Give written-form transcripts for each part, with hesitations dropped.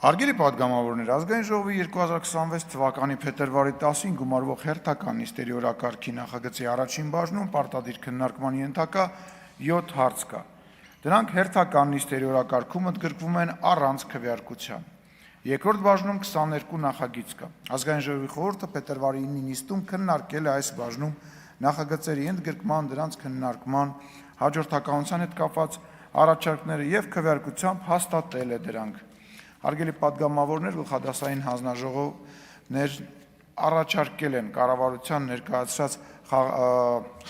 Հարգելի պատգամավորներ, ազգային ժողովի 2026 թվականի փետրվարի 10-ին գումարվող հերթական նիստերի օրակարգի նախագծի առաջին բաժնում պարտադիր քննարկման ենթակա 7 հարց կա։ Դրանք հերթական նիստերի օրակարգում ընդգրկվում են առանց քվեարկության։ Երկրորդ բաժնում 22 նախագիծ կա։ Ազգային ժողովի խորհուրդը փետրվարի 9-ի նիստում քննարկել է այս բաժնում նախագծերի ընդգրկման, դրանց քննարկման, հաջորդականության հետ կապված առաջարկները եւ քվեարկությամբ հաստատել է դրանք։ Հարգելի պատգամավորներ, գլխադասային հանձնաժողովներ առաջարկել են կառավարության ներկայացրած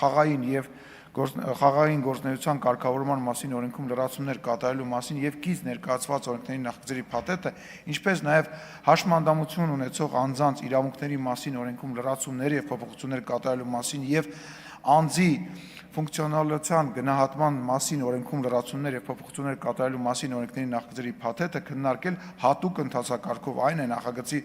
խաղային եւ խաղային գործունեության կարգավորման մասին օրենքում լրացումներ կատարելու մասին եւ կից ներկայացված օրենքների նախագծերի փաթեթը, ինչպես նաեւ հաշմանդամություն ունեցող անձանց իրավունքների մասին օրենքում լրացումներ եւ փոփոխություններ կատարելու մասին եւ անձի ֆունկցիոնալության գնահատման մասին օրենքում լրացումներ եւ փոփոխություններ կատարելու մասին օրենքների նախագծերի փաթեթը քննարկել հատուկ ընթացակարգով, այն է նախագծի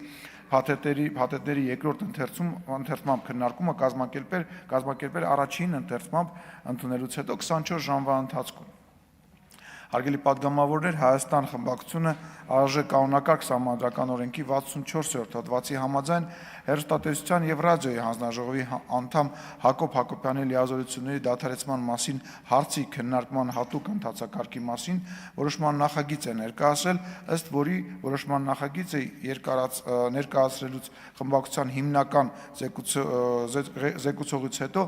փաթեթների երկրորդ ընթերցմամբ քննարկումը կազմակերպել առաջին ընթերցմամբ ընդունելուց հետո 24 ժամվա ընթացքում։ Հարգելի պատգամավորներ, Հայաստան խմբակցությունը ԱԺ կանոնակարգ սահմանադրական օրենքի 64-րդ հոդվածի համաձայն հեռուստատեսության եւ ռադիոյի հանձնաժողովի անդամ Հակոբ Հակոբյանի լիազորությունների դադարեցման մասին հարցի քննարկման հատուկ ընթացակարգի մասին որոշման նախագիծ է ներկայացրել, ըստ որի որոշման նախագիծը ներկայացրելուց խմբակցության հիմնական զեկուցողից հետո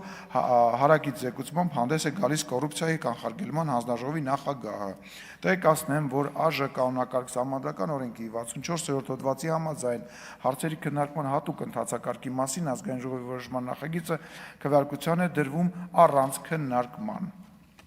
հարակից զեկուցմամբ հանդես է գալիս կոռուպցիայի կանխարգելման հանձնաժողովի նախագահը։ Տեղեկացնեմ, որ ԱԺ կանոնակարգ սահմանադրական օրենքի 64-րդ հոդվածի համաձայն հարցերի քննարկման հատուկ ընթացակարգի մասին ազգային ժողովի որոշման նախագիծը քվեարկության է դրվում առանց քննարկման։